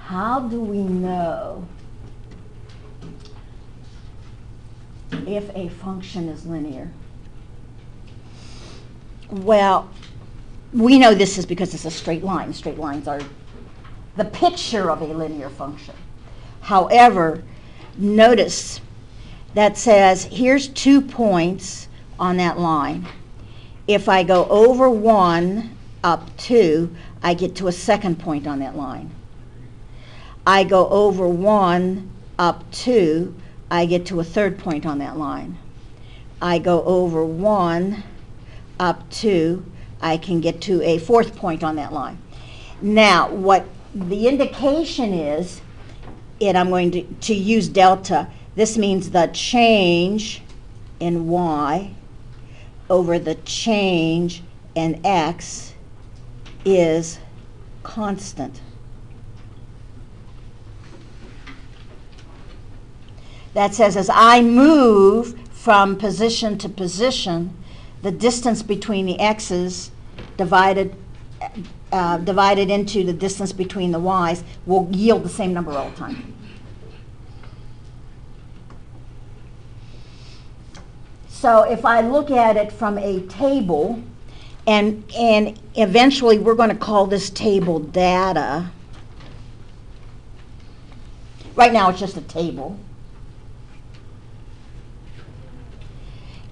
how do we know if a function is linear? Well, we know this is because it's a straight line. Straight lines are the picture of a linear function. However, notice that says here's 2 points on that line. If I go over 1 up 2, I get to a second point on that line. I go over 1 up 2, I get to a third point on that line. I go over 1 up 2, I can get to a fourth point on that line. Now, what the indication is, and I'm going to use delta, this means the change in y over the change in x is constant. That says as I move from position to position, the distance between the x's divided into the distance between the y's will yield the same number all the time. So if I look at it from a table, and eventually we're going to call this table data. Right now it's just a table.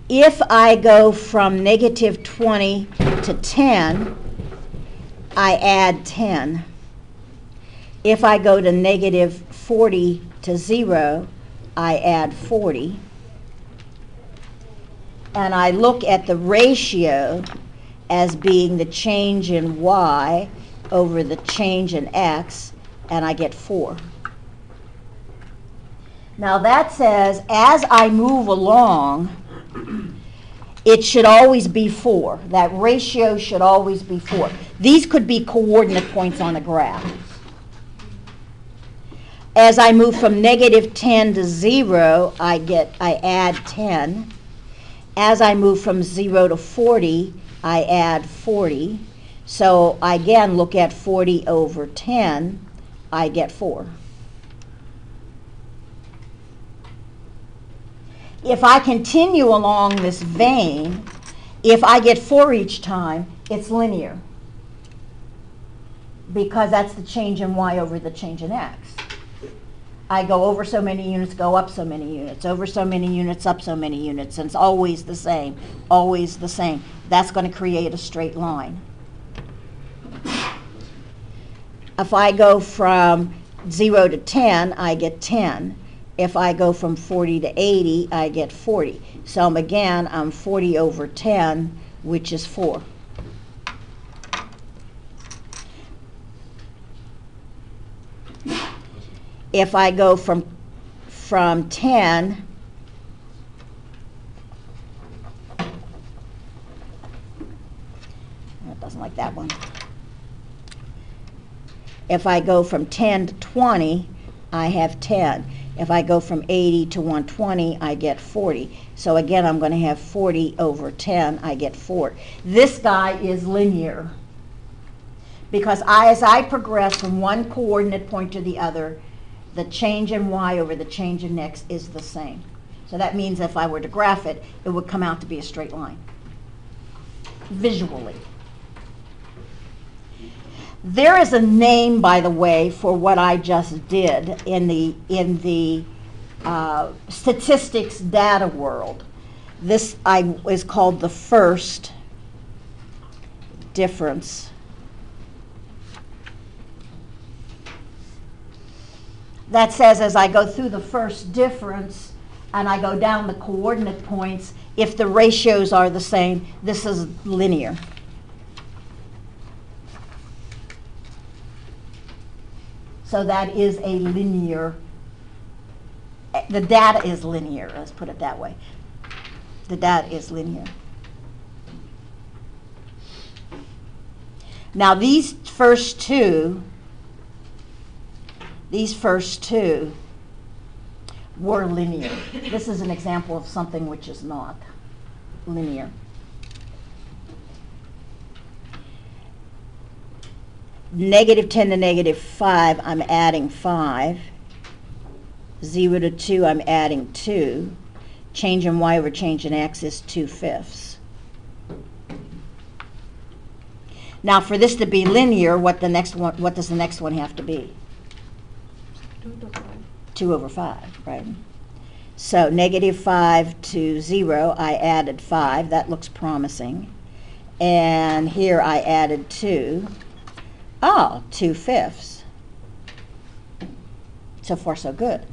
If I go from negative 20 to 10, I add 10. If I go to negative 40 to 0, I add 40. And I look at the ratio as being the change in y over the change in x, and I get 4. Now that says as I move along, it should always be 4. That ratio should always be 4. These could be coordinate points on the graph. As I move from negative 10 to 0, I add 10. As I move from 0 to 40, I add 40. So I again look at 40 over 10, I get 4. If I continue along this vein, if I get 4 each time, it's linear, because that's the change in y over the change in x. I go over so many units, go up so many units, over so many units, up so many units, and it's always the same, always the same. That's going to create a straight line. If I go from 0 to 10, I get 10. If I go from 40 to 80, I get 40. So again, I'm 40 over 10, which is 4. If I go from 10, it doesn't like that one. If I go from 10 to 20, I have 10. If I go from 80 to 120, I get 40. So again, I'm going to have 40 over 10, I get 4. This guy is linear, because as I progress from one coordinate point to the other, the change in y over the change in x is the same. So that means if I were to graph it, it would come out to be a straight line, visually. There is a name, by the way, for what I just did in the statistics data world. This is called the first difference. That says as I go through the first difference and I go down the coordinate points, if the ratios are the same, this is linear. So that is a linear, the data is linear, let's put it that way. The data is linear. Now these first two were linear. This is an example of something which is not linear. negative 10 to negative 5, I'm adding 5. 0 to 2, I'm adding 2. Change in y over change in x is 2/5. Now, for this to be linear, what does the next one have to be? 2 over 5, right? So negative 5 to 0, I added 5. That looks promising. And here I added 2. Oh, 2/5. So far, so good.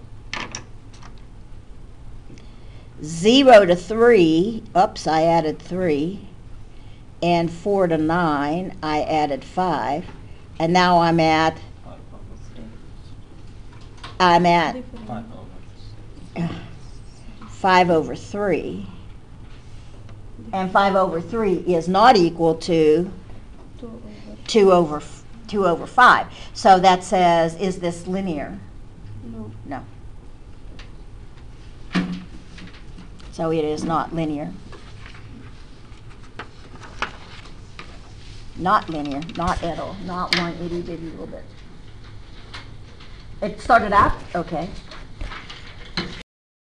0 to 3, oops, I added 3. And 4 to 9, I added 5. And now I'm at 5 over 3. And 5 over 3 is not equal to 2 over 5. So that says, is this linear? No. No. So it is not linear. Not linear, not at all, not one itty bitty little bit. It started out okay.